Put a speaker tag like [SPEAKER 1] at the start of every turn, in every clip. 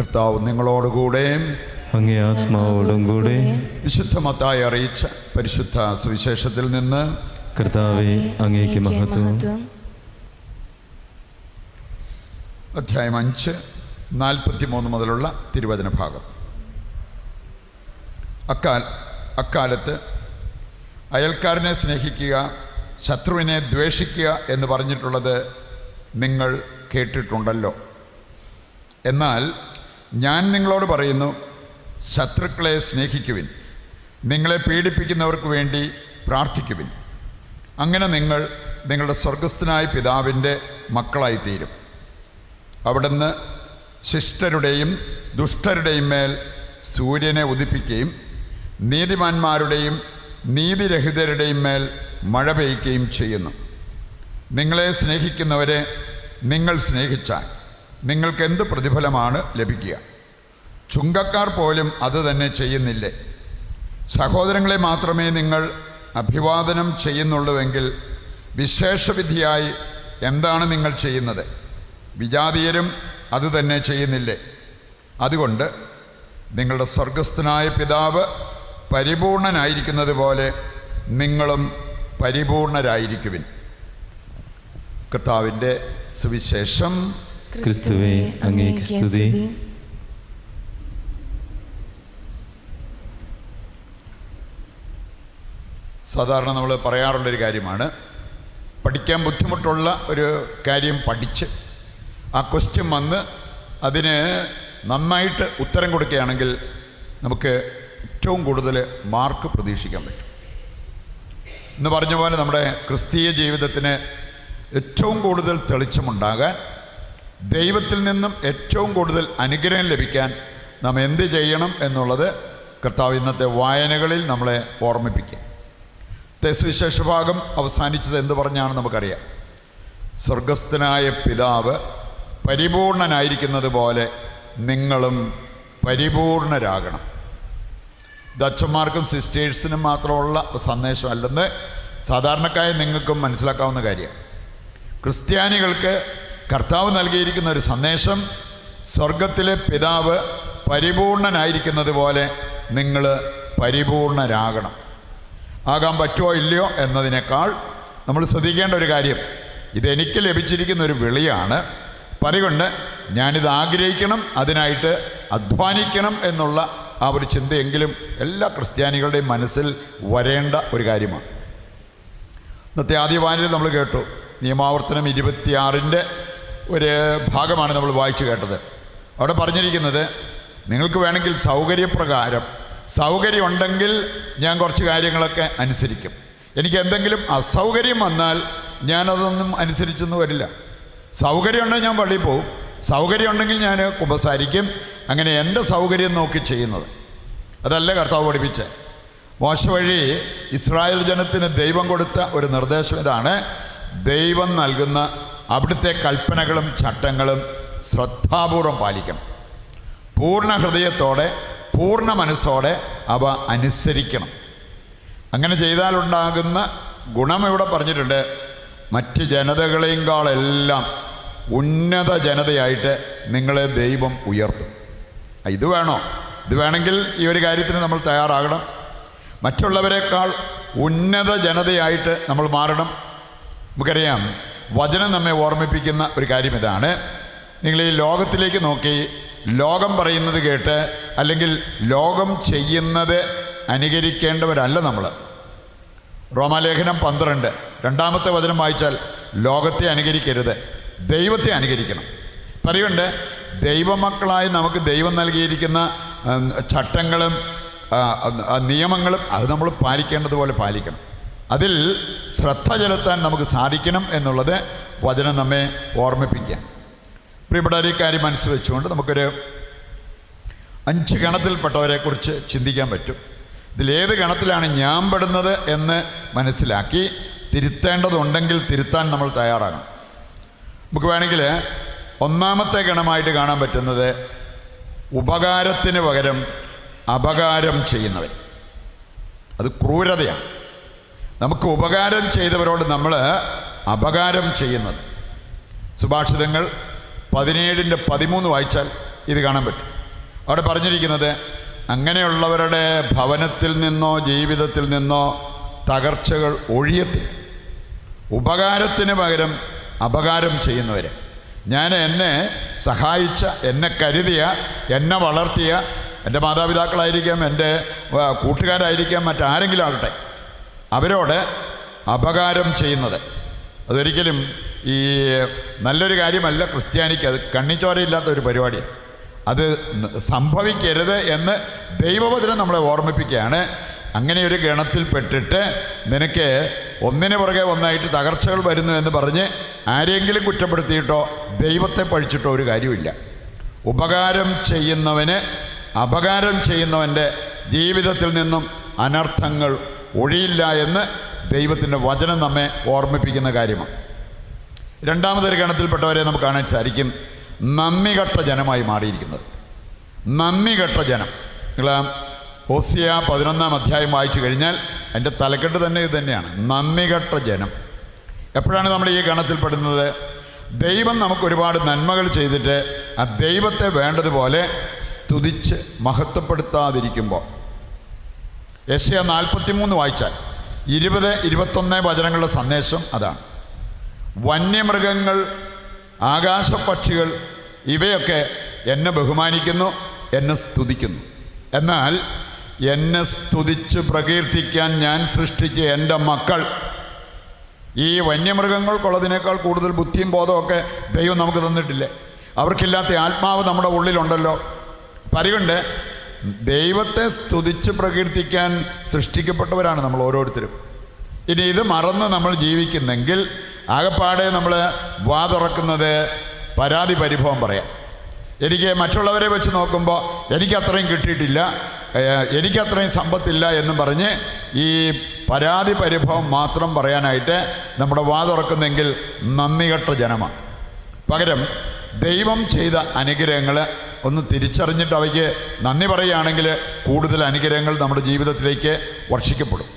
[SPEAKER 1] കർത്താവ് നിങ്ങളോടുകൂടെ
[SPEAKER 2] അങ്ങേ ആത്മാവോടും കൂടെ.
[SPEAKER 1] വിശുദ്ധ മത്തായി അറിയിച്ച പരിശുദ്ധ സുവിശേഷത്തിൽ നിന്ന്.
[SPEAKER 2] കർത്താവേ, അങ്ങേക്ക് മഹത്വം.
[SPEAKER 1] അധ്യായം 5:43 മുതലുള്ള തിരുവചന ഭാഗം. അക്കാലത്ത് അയൽക്കാരനെ സ്നേഹിക്കുക, ശത്രുവിനെ ദ്വേഷിക്കുക എന്ന് പറഞ്ഞിട്ടുള്ളത് നിങ്ങൾ കേട്ടിട്ടുണ്ടല്ലോ. എന്നാൽ ഞാൻ നിങ്ങളോട് പറയുന്നു, ശത്രുക്കളെ സ്നേഹിക്കുവിൻ, നിങ്ങളെ പീഡിപ്പിക്കുന്നവർക്ക് വേണ്ടി പ്രാർത്ഥിക്കുവിൻ. അങ്ങനെ നിങ്ങൾ നിങ്ങളുടെ സ്വർഗസ്ഥനായ പിതാവിൻ്റെ മക്കളായിത്തീരും. അവിടുന്ന് ശിഷ്ടരുടെയും ദുഷ്ടരുടെയും മേൽ സൂര്യനെ ഉദിപ്പിക്കുകയും നീതിമാന്മാരുടെയും നീതിരഹിതരുടെയും മേൽ മഴ പെയ്യുകയും ചെയ്യുന്നു. നിങ്ങളെ സ്നേഹിക്കുന്നവരെ നിങ്ങൾ സ്നേഹിച്ചാൽ നിങ്ങൾക്ക് എന്ത് പ്രതിഫലമാണ് ലഭിക്കുക? ചുങ്കക്കാർ പോലും അത് തന്നെ ചെയ്യുന്നില്ലേ? സഹോദരങ്ങളെ മാത്രമേ നിങ്ങൾ അഭിവാദനം ചെയ്യുന്നുള്ളൂവെങ്കിൽ വിശേഷവിധിയായി എന്താണ് നിങ്ങൾ ചെയ്യുന്നത്? വിജാതീയരും അത് തന്നെ ചെയ്യുന്നില്ലേ? അതുകൊണ്ട് നിങ്ങളുടെ സ്വർഗസ്ഥനായ പിതാവ് പരിപൂർണനായിരിക്കുന്നത് പോലെ നിങ്ങളും പരിപൂർണരായിരിക്കുവിൻ. കർത്താവിൻ്റെ സുവിശേഷം.
[SPEAKER 2] ക്രിസ്തുവേ, അങ്ങേക്ക് സ്തുതി.
[SPEAKER 1] സാധാരണ നമ്മൾ പറയാറുള്ളൊരു കാര്യമാണ്, പഠിക്കാൻ ബുദ്ധിമുട്ടുള്ള ഒരു കാര്യം പഠിച്ച് ആ ക്വസ്റ്റ്യൻ വന്ന് അതിന് നന്നായിട്ട് ഉത്തരം കൊടുക്കുകയാണെങ്കിൽ നമുക്ക് ഏറ്റവും കൂടുതൽ മാർക്ക് പ്രതീക്ഷിക്കാൻ പറ്റും. എന്ന് പറഞ്ഞ പോലെ നമ്മുടെ ക്രിസ്തീയ ജീവിതത്തിന് ഏറ്റവും കൂടുതൽ തെളിച്ചമുണ്ടാകാൻ, ദൈവത്തിൽ നിന്നും ഏറ്റവും കൂടുതൽ അനുഗ്രഹം ലഭിക്കാൻ നാം എന്ത് ചെയ്യണം എന്നുള്ളത് കർത്താവ് ഇന്നത്തെ വായനകളിൽ നമ്മളെ ഓർമ്മിപ്പിക്കും. സുവിശേഷ ഭാഗം അവസാനിച്ചത് എന്ത് പറഞ്ഞാണ് നമുക്കറിയാം. സ്വർഗസ്ഥനായ പിതാവ് പരിപൂർണനായിരിക്കുന്നത് പോലെ നിങ്ങളും പരിപൂർണരാകണം. ഇത് അച്ഛന്മാർക്കും സിസ്റ്റേഴ്സിനും മാത്രമുള്ള സന്ദേശമല്ലെന്ന് സാധാരണക്കായി നിങ്ങൾക്കും മനസ്സിലാക്കാവുന്ന കാര്യമാണ്. ക്രിസ്ത്യാനികൾക്ക് കർത്താവ് നൽകിയിരിക്കുന്ന ഒരു സന്ദേശം, സ്വർഗത്തിലെ പിതാവ് പരിപൂർണനായിരിക്കുന്നത് പോലെ നിങ്ങൾ പരിപൂർണരാകണം. ആകാൻ പറ്റുമോ ഇല്ലയോ എന്നതിനേക്കാൾ നമ്മൾ ശ്രദ്ധിക്കേണ്ട ഒരു കാര്യം, ഇതെനിക്ക് ലഭിച്ചിരിക്കുന്ന ഒരു വിളിയാണ്, അതുകൊണ്ട് ഞാനിത് ആഗ്രഹിക്കണം, അതിനായിട്ട് അധ്വാനിക്കണം എന്നുള്ള ആ ഒരു ചിന്തയെങ്കിലും എല്ലാ ക്രിസ്ത്യാനികളുടെയും മനസ്സിൽ വരേണ്ട ഒരു കാര്യമാണ്. ഇന്നത്തെ ആദ്യ വായനയിൽ നമ്മൾ കേട്ടു, നിയമാവർത്തനം 26 ഒരു ഭാഗമാണ് നമ്മൾ വായിച്ചു കേട്ടത്. അവിടെ പറഞ്ഞിരിക്കുന്നത്, നിങ്ങൾക്ക് വേണമെങ്കിൽ സൗകര്യപ്രകാരം, സൗകര്യമുണ്ടെങ്കിൽ ഞാൻ കുറച്ച് കാര്യങ്ങളൊക്കെ അനുസരിക്കും, എനിക്ക് എന്തെങ്കിലും അസൗകര്യം വന്നാൽ ഞാനതൊന്നും അനുസരിച്ചൊന്നും വരില്ല. സൗകര്യമുണ്ടെങ്കിൽ ഞാൻ പള്ളിയിൽ പോകും, സൗകര്യമുണ്ടെങ്കിൽ ഞാൻ കുമ്പസാരിക്കും. അങ്ങനെ എൻ്റെ സൗകര്യം നോക്കി ചെയ്യുന്നത് അതല്ല കർത്താവ് പഠിപ്പിച്ച്. മോശ വഴി ഇസ്രായേൽ ജനത്തിന് ദൈവം കൊടുത്ത ഒരു നിർദ്ദേശം ഇതാണ്, ദൈവം നൽകുന്ന അവിടുത്തെ കൽപ്പനകളും ചട്ടങ്ങളും ശ്രദ്ധാപൂർവം പാലിക്കണം. പൂർണ്ണ ഹൃദയത്തോടെ പൂർണ്ണ മനസ്സോടെ അവ അനുസരിക്കണം. അങ്ങനെ ചെയ്താലുണ്ടാകുന്ന ഗുണം ഇവിടെ പറഞ്ഞിട്ടുണ്ട്, മറ്റ് ജനതകളെക്കാളെല്ലാം ഉന്നത ജനതയായിട്ട് നിങ്ങളെ ദൈവം ഉയർത്തും. ഇത് വേണോ? ഇത് വേണമെങ്കിൽ ഈ ഒരു കാര്യത്തിന് നമ്മൾ തയ്യാറാകണം. മറ്റുള്ളവരെക്കാൾ ഉന്നത ജനതയായിട്ട് നമ്മൾ മാറണം. നമുക്കറിയാം, വചനം നമ്മെ ഓർമ്മിപ്പിക്കുന്ന ഒരു കാര്യം ഇതാണ്, നിങ്ങൾ ഈ ലോകത്തിലേക്ക് നോക്കി ലോകം പറയുന്നത് കേട്ട് അല്ലെങ്കിൽ ലോകം ചെയ്യുന്നത് അനുകരിക്കേണ്ടവരല്ല നമ്മൾ. റോമാലേഖനം 12 2-ാമത്തെ വചനം വായിച്ചാൽ ലോകത്തെ അനുകരിക്കരുത്, ദൈവത്തെ അനുകരിക്കണം. പറയുന്നുണ്ട്, ദൈവമക്കളായി നമുക്ക് ദൈവം നൽകിയിരിക്കുന്ന ചട്ടങ്ങളും നിയമങ്ങളും അത് നമ്മൾ പാലിക്കേണ്ടതുപോലെ പാലിക്കണം. അതിൽ ശ്രദ്ധ ചെലുത്താൻ നമുക്ക് സാധിക്കണം എന്നുള്ളത് വചനം നമ്മെ ഓർമ്മിപ്പിക്കുക. പ്രിയപ്പെട്ട ഒരു കാര്യം മനസ്സിൽ വെച്ചുകൊണ്ട് നമുക്കൊരു 5 ഗണത്തിൽപ്പെട്ടവരെക്കുറിച്ച് ചിന്തിക്കാൻ പറ്റും. ഇതിലേത് ഗണത്തിലാണ് ഞാൻ പെടുന്നത് എന്ന് മനസ്സിലാക്കി തിരുത്തേണ്ടതുണ്ടെങ്കിൽ തിരുത്താൻ നമ്മൾ തയ്യാറാകണം. നമുക്ക് വേണമെങ്കിൽ 1-ാമത്തെ ഗണമായിട്ട് കാണാൻ പറ്റുന്നത് ഉപകാരത്തിന് പകരം അപകാരം ചെയ്യുന്നവർ. അത് ക്രൂരതയാണ്. നമുക്ക് ഉപകാരം ചെയ്തവരോട് നമ്മൾ അപകാരം ചെയ്യുന്നത്. സുഭാഷിതങ്ങൾ 17-13 വായിച്ചാൽ ഇത് കാണാൻ പറ്റും. അവിടെ പറഞ്ഞിരിക്കുന്നത് അങ്ങനെയുള്ളവരുടെ ഭവനത്തിൽ നിന്നോ ജീവിതത്തിൽ നിന്നോ തകർച്ചകൾ ഒഴിയത്തില്ല. ഉപകാരത്തിന് പകരം അപകാരം ചെയ്യുന്നവരെ, ഞാൻ എന്നെ സഹായിച്ച, എന്നെ കരുതിയ, എന്നെ വളർത്തിയ എൻ്റെ മാതാപിതാക്കളായിരിക്കാം, എൻ്റെ കൂട്ടുകാരായിരിക്കാം, മറ്റാരെങ്കിലും ആകട്ടെ, അവരോട് അപകാരം ചെയ്യുന്നത് അതൊരിക്കലും ഈ നല്ലൊരു കാര്യമല്ല. ക്രിസ്ത്യാനിക്ക് അത് കണ്ണിച്ചോരയില്ലാത്ത ഒരു പരിപാടിയാണ്. അത് സംഭവിക്കരുത് എന്ന് ദൈവവചനം നമ്മളെ ഓർമ്മിപ്പിക്കുകയാണ്. അങ്ങനെ ഒരു ഗണത്തിൽപ്പെട്ടിട്ട് നിനക്ക് ഒന്നിനു പുറകെ ഒന്നായിട്ട് തകർച്ചകൾ വരുന്നു എന്ന് പറഞ്ഞ് ആരെങ്കിലും കുറ്റപ്പെടുത്തിയിട്ടോ ദൈവത്തെ പഴിച്ചിട്ടോ ഒരു കാര്യമില്ല. ഉപകാരം ചെയ്യുന്നവന് അപകാരം ചെയ്യുന്നവൻ്റെ ജീവിതത്തിൽ നിന്നും അനർത്ഥങ്ങൾ ഒഴിയില്ല എന്ന് ദൈവത്തിൻ്റെ വചനം നമ്മെ ഓർമ്മിപ്പിക്കുന്ന കാര്യമാണ്. രണ്ടാമതൊരു ഗണത്തിൽപ്പെട്ടവരെ നമുക്ക് കാണാൻ സാധിക്കും, നന്ദികെട്ട ജനമായി മാറിയിരിക്കുന്നത്. നന്ദികെട്ട ജനം. നിങ്ങൾ ഹോസിയ 11-ാം അധ്യായം വായിച്ചു കഴിഞ്ഞാൽ അതിൻ്റെ തലക്കെട്ട് തന്നെ ഇത് തന്നെയാണ്, നന്ദികെട്ട ജനം. എപ്പോഴാണ് നമ്മൾ ഈ ഗണത്തിൽപ്പെടുന്നത്? ദൈവം നമുക്ക് ഒരുപാട് നന്മകൾ ചെയ്തിട്ട് ആ ദൈവത്തെ വേണ്ടതുപോലെ സ്തുതിച്ച് മഹത്വപ്പെടുത്താതിരിക്കുമ്പോൾ. യെശയ്യാ 43 വായിച്ചാൽ 20-21 വചനങ്ങളുടെ സന്ദേശം അതാണ്. വന്യമൃഗങ്ങൾ, ആകാശപക്ഷികൾ ഇവയൊക്കെ എന്നെ ബഹുമാനിക്കുന്നു, എന്നെ സ്തുതിക്കുന്നു. എന്നാൽ എന്നെ സ്തുതിച്ച് പ്രകീർത്തിക്കാൻ ഞാൻ സൃഷ്ടിച്ച എൻ്റെ മക്കൾ, ഈ വന്യമൃഗങ്ങൾക്കുള്ളതിനേക്കാൾ കൂടുതൽ ബുദ്ധിയും ബോധമൊക്കെ ദൈവം നമുക്ക് തന്നിട്ടില്ലേ? അവർക്കില്ലാത്ത ആത്മാവ് നമ്മുടെ ഉള്ളിലുണ്ടല്ലോ. പറയുണ്ട്, ദൈവത്തെ സ്തുതിച്ച് പ്രകീർത്തിക്കാൻ സൃഷ്ടിക്കപ്പെട്ടവരാണ് നമ്മൾ ഓരോരുത്തരും. ഇനി ഇത് മറന്ന് നമ്മൾ ജീവിക്കുന്നെങ്കിൽ ആകെപ്പാടെ നമ്മൾ വാ തുറക്കുന്നത് പരാതി പരിഭവം പറയാം. എനിക്ക് മറ്റുള്ളവരെ വെച്ച് നോക്കുമ്പോൾ എനിക്കത്രയും കിട്ടിയിട്ടില്ല, എനിക്കത്രയും സമ്പത്തില്ല എന്നും പറഞ്ഞ് ഈ പരാതി പരിഭവം മാത്രം പറയാനായിട്ട് നമ്മുടെ വാ തുറക്കുന്നെങ്കിൽ നന്ദികെട്ട ജനമാണ്. പകരം ദൈവം ചെയ്ത അനുഗ്രഹങ്ങൾ ഒന്ന് തിരിച്ചറിഞ്ഞിട്ട് അവയ്ക്ക് നന്ദി പറയുകയാണെങ്കിൽ കൂടുതൽ അനുഗ്രഹങ്ങൾ നമ്മുടെ ജീവിതത്തിലേക്ക് വർഷിക്കപ്പെടും.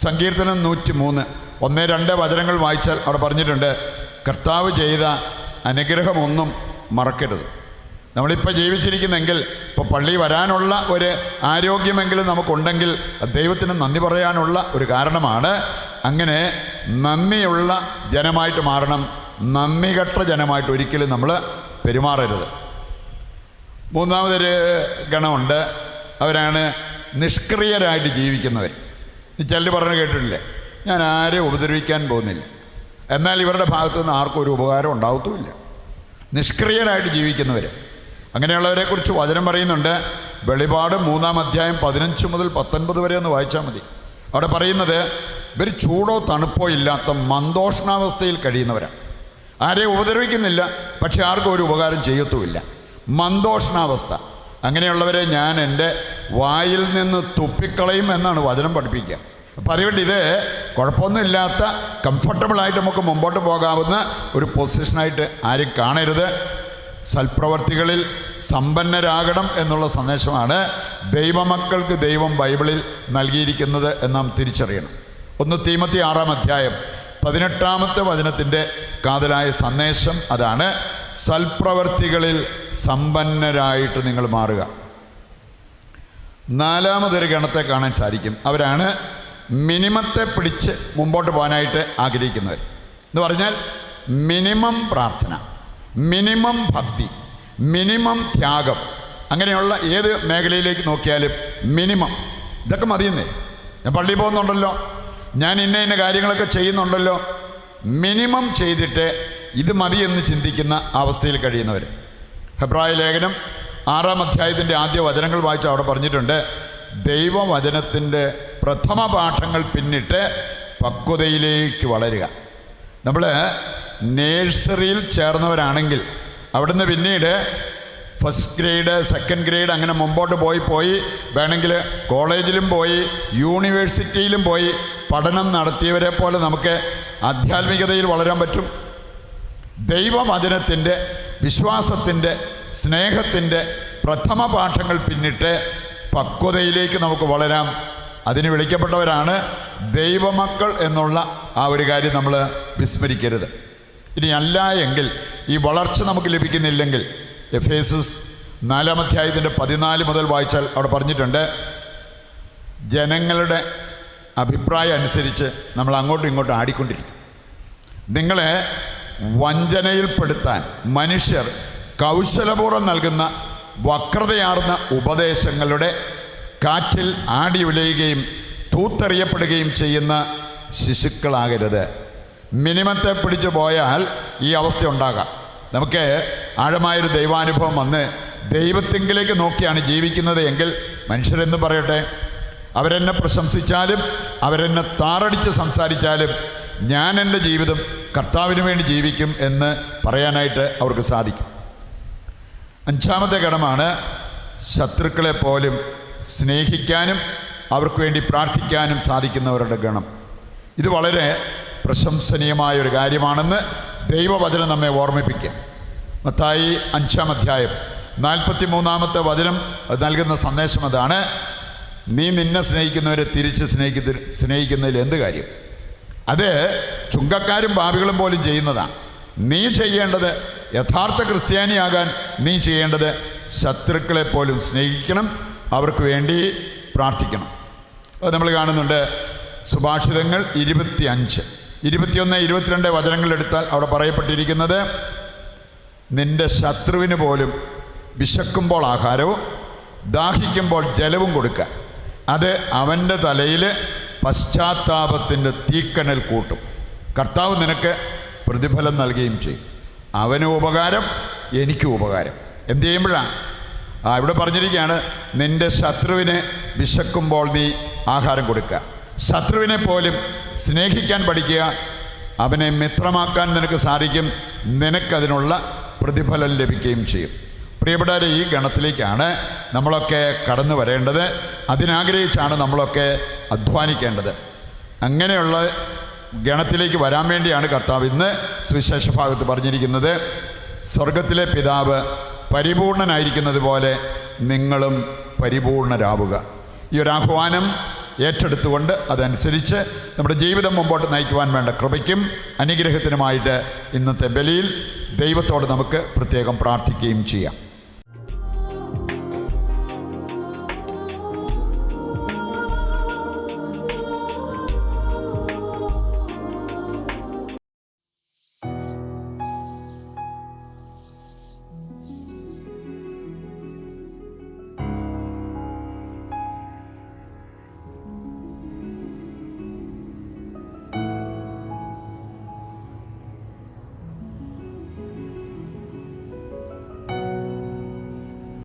[SPEAKER 1] സങ്കീർത്തനം 103 1-2 വചനങ്ങൾ വായിച്ചാൽ അവിടെ പറഞ്ഞിട്ടുണ്ട്, കർത്താവ് ചെയ്ത അനുഗ്രഹമൊന്നും മറക്കരുത്. നമ്മളിപ്പോൾ ജീവിച്ചിരിക്കുന്നെങ്കിൽ, ഇപ്പോൾ പള്ളി വരാനുള്ള ഒരു ആരോഗ്യമെങ്കിലും നമുക്കുണ്ടെങ്കിൽ ദൈവത്തിന് നന്ദി പറയാനുള്ള ഒരു കാരണമാണ്. അങ്ങനെ നന്ദിയുള്ള ജനമായിട്ട് മാറണം. നന്ദികെട്ട ജനമായിട്ട് ഒരിക്കലും നമ്മൾ പെരുമാറരുത്. മൂന്നാമതൊരു ഗണമുണ്ട്, അവരാണ് നിഷ്ക്രിയരായിട്ട് ജീവിക്കുന്നവർ. ചിലർ പറഞ്ഞു കേട്ടിട്ടില്ലേ, ഞാൻ ആരെയും ഉപദ്രവിക്കാൻ പോകുന്നില്ല, എന്നാൽ ഇവരുടെ ഭാഗത്തുനിന്ന് ആർക്കും ഒരു ഉപകാരം ഉണ്ടാവത്തുമില്ല. നിഷ്ക്രിയരായിട്ട് ജീവിക്കുന്നവർ, അങ്ങനെയുള്ളവരെക്കുറിച്ച് വചനം പറയുന്നുണ്ട്. വെളിപാട് 3-ാം അധ്യായം 15 മുതൽ 19 വരെ ഒന്ന് വായിച്ചാൽ മതി. അവിടെ പറയുന്നത്, ഇവർ ചൂടോ തണുപ്പോ ഇല്ലാത്ത മന്ദോഷ്ണാവസ്ഥയിൽ കഴിയുന്നവരാണ്. ആരെയും ഉപദ്രവിക്കുന്നില്ല, പക്ഷെ ആർക്കും ഒരു ഉപകാരം ചെയ്യത്തുമില്ല. മന്ദോഷ്ണാവസ്ഥ. അങ്ങനെയുള്ളവരെ ഞാൻ എൻ്റെ വായിൽ നിന്ന് തുപ്പിക്കളയും എന്നാണ് വചനം പഠിപ്പിക്കുക. അപ്പം അതുകൊണ്ട് ഇത് കുഴപ്പമൊന്നുമില്ലാത്ത കംഫർട്ടബിളായിട്ട് നമുക്ക് മുമ്പോട്ട് പോകാവുന്ന ഒരു പൊസിഷനായിട്ട് ആരും കാണരുത്. സൽപ്രവർത്തികളിൽ സമ്പന്നരാകണം എന്നുള്ള സന്ദേശമാണ് ദൈവമക്കൾക്ക് ദൈവം ബൈബിളിൽ നൽകിയിരിക്കുന്നത് എന്ന് നാം തിരിച്ചറിയണം. 1 തീമോത്തി 6-ാം അധ്യായം 18-ാമത്തെ വചനത്തിൻ്റെ കാതലായ സന്ദേശം അതാണ്, സൽപ്രവർത്തികളിൽ സമ്പന്നരായിട്ട് നിങ്ങൾ മാറുക. 4-മതൊരു ഗണത്തെ കാണാൻ സാധിക്കും. അവരാണ് മിനിമത്തെ പിടിച്ച് മുമ്പോട്ട് പോകാനായിട്ട് ആഗ്രഹിക്കുന്നവർ. എന്ന് പറഞ്ഞാൽ മിനിമം പ്രാർത്ഥന, മിനിമം ഭക്തി, മിനിമം ത്യാഗം. അങ്ങനെയുള്ള ഏത് മേഖലയിലേക്ക് നോക്കിയാലും മിനിമം. ഇതൊക്കെ മതിയെന്നേ. ഞാൻ പള്ളിയിൽ പോകുന്നുണ്ടല്ലോ, ഞാൻ ഇന്ന കാര്യങ്ങളൊക്കെ ചെയ്യുന്നുണ്ടല്ലോ, മിനിമം ചെയ്തിട്ട് ഇത് മതിയെന്ന് ചിന്തിക്കുന്ന അവസ്ഥയിൽ കഴിയുന്നവർ. ഹെബ്രായ ലേഖനം 6-ാം അധ്യായത്തിൻ്റെ ആദ്യ വചനങ്ങൾ വായിച്ച് അവിടെ പറഞ്ഞിട്ടുണ്ട്, ദൈവവചനത്തിൻ്റെ പ്രഥമ പാഠങ്ങൾ പിന്നിട്ട് പക്വതയിലേക്ക് വളരുക. നമ്മൾ നേഴ്സറിയിൽ ചേർന്നവരാണെങ്കിൽ അവിടുന്ന് പിന്നീട് ഫസ്റ്റ് ഗ്രേഡ്, സെക്കൻഡ് ഗ്രേഡ് അങ്ങനെ മുമ്പോട്ട് പോയി വേണമെങ്കിൽ കോളേജിലും പോയി യൂണിവേഴ്സിറ്റിയിലും പോയി പഠനം നടത്തിയവരെ പോലെ നമുക്ക് ആധ്യാത്മികതയിൽ വളരാൻ പറ്റും. ദൈവവചനത്തിൻ്റെ, വിശ്വാസത്തിൻ്റെ, സ്നേഹത്തിൻ്റെ പ്രഥമ പാഠങ്ങൾ പിന്നിട്ട് പക്വതയിലേക്ക് നമുക്ക് വളരാം. അതിന് വിളിക്കപ്പെട്ടവരാണ് ദൈവമക്കൾ എന്നുള്ള ആ ഒരു കാര്യം നമ്മൾ വിസ്മരിക്കരുത്. ഇനി അല്ല എങ്കിൽ, ഈ വളർച്ച നമുക്ക് ലഭിക്കുന്നില്ലെങ്കിൽ, എഫേസസ് 4-ാം അധ്യായത്തിൻ്റെ 14 മുതൽ വായിച്ചാൽ അവിടെ പറഞ്ഞിട്ടുണ്ട്, ജനങ്ങളുടെ അഭിപ്രായം അനുസരിച്ച് നമ്മൾ അങ്ങോട്ടും ഇങ്ങോട്ടും ആടിക്കൊണ്ടിരിക്കും. നിങ്ങളെ വഞ്ചനയിൽപ്പെടുത്താൻ മനുഷ്യർ കൗശലപൂർവ്വം നൽകുന്ന വക്രതയാർന്ന ഉപദേശങ്ങളുടെ കാറ്റിൽ ആടി ഉലയുകയും തൂത്തെറിയപ്പെടുകയും ചെയ്യുന്ന ശിശുക്കളാകരുത്. മിനിമത്തെ പിടിച്ചു പോയാൽ ഈ അവസ്ഥ ഉണ്ടാകാം. നമുക്ക് ആഴമായൊരു ദൈവാനുഭവം വന്ന് ദൈവത്തെങ്കിലേക്ക് നോക്കിയാണ് ജീവിക്കുന്നത് എങ്കിൽ മനുഷ്യരെന്ന് പറയട്ടെ, അവരെന്നെ പ്രശംസിച്ചാലും അവരെന്നെ താറടിച്ച് സംസാരിച്ചാലും ഞാൻ എൻ്റെ ജീവിതം കർത്താവിന് വേണ്ടി ജീവിക്കും എന്ന് പറയാനായിട്ട് അവർക്ക് സാധിക്കും. 5-ാമത്തെ ഘടമാണ് ശത്രുക്കളെ പോലും സ്നേഹിക്കാനും അവർക്ക് വേണ്ടി പ്രാർത്ഥിക്കാനും സാധിക്കുന്നവരുടെ ഗണം. ഇത് വളരെ പ്രശംസനീയമായൊരു കാര്യമാണെന്ന് ദൈവവചനം നമ്മെ ഓർമ്മിപ്പിക്കുക. മത്തായി 5-ാം അധ്യായം 43-ാമത്തെ വചനം അത് നൽകുന്ന സന്ദേശം അതാണ്, നീ നിന്നെ സ്നേഹിക്കുന്നവരെ തിരിച്ച് സ്നേഹിക്കുന്നതിൽ എന്ത് കാര്യം? അത് ചുങ്കക്കാരും പാപികളും പോലും ചെയ്യുന്നതാണ്. നീ ചെയ്യേണ്ടത്, യഥാർത്ഥ ക്രിസ്ത്യാനിയാകാൻ നീ ചെയ്യേണ്ടത് ശത്രുക്കളെ പോലും സ്നേഹിക്കണം, അവർക്ക് വേണ്ടി പ്രാർത്ഥിക്കണം. അത് നമ്മൾ കാണുന്നുണ്ട്. സുഭാഷിതങ്ങൾ 25, 21, 22 വചനങ്ങളെടുത്താൽ അവിടെ പറയപ്പെട്ടിരിക്കുന്നത്, നിന്റെ ശത്രുവിന് പോലും വിശക്കുമ്പോൾ ആഹാരവും ദാഹിക്കുമ്പോൾ ജലവും കൊടുക്കുക, അത് അവൻ്റെ തലയിൽ പശ്ചാത്താപത്തിൻ്റെ തീക്കനൽ കൂട്ടും. കർത്താവ് നിനക്ക് പ്രതിഫലം നൽകുകയും ചെയ്യും. അവന് ഉപകാരം, എനിക്കും ഉപകാരം. എന്ത് ചെയ്യുമ്പോഴാണ്? ഇവിടെ പറഞ്ഞിരിക്കുകയാണ്, നിന്റെ ശത്രുവിനെ വിശക്കുമ്പോൾ നീ ആഹാരം കൊടുക്കുക, ശത്രുവിനെ പോലും സ്നേഹിക്കാൻ പഠിക്കുക, അവനെ മിത്രമാക്കാൻ നിനക്ക് സാധിക്കും, നിനക്കതിനുള്ള പ്രതിഫലം ലഭിക്കുകയും ചെയ്യും. പ്രിയപ്പെട്ടവരെ, ഈ ഗണത്തിലേക്കാണ് നമ്മളൊക്കെ കടന്നു വരേണ്ടത്. അതിനാഗ്രഹിച്ചാണ് നമ്മളൊക്കെ അധ്വാനിക്കേണ്ടത്. അങ്ങനെയുള്ള ഗണത്തിലേക്ക് വരാൻ വേണ്ടിയാണ് കർത്താവ് ഇന്ന് സുവിശേഷ ഭാഗത്ത് പറഞ്ഞിരിക്കുന്നത്, സ്വർഗത്തിലെ പിതാവ് പരിപൂർണനായിരിക്കുന്നത് പോലെ നിങ്ങളും പരിപൂർണരാവുക. ഈ ഒരു ആഹ്വാനം ഏറ്റെടുത്തുകൊണ്ട് അതനുസരിച്ച് നമ്മുടെ ജീവിതം മുമ്പോട്ട് നയിക്കുവാൻ വേണ്ട കൃപയ്ക്കും അനുഗ്രഹത്തിനുമായിട്ട് ഇന്നത്തെ ബലിയിൽ ദൈവത്തോട് നമുക്ക് പ്രത്യേകം പ്രാർത്ഥിക്കുകയും ചെയ്യാം.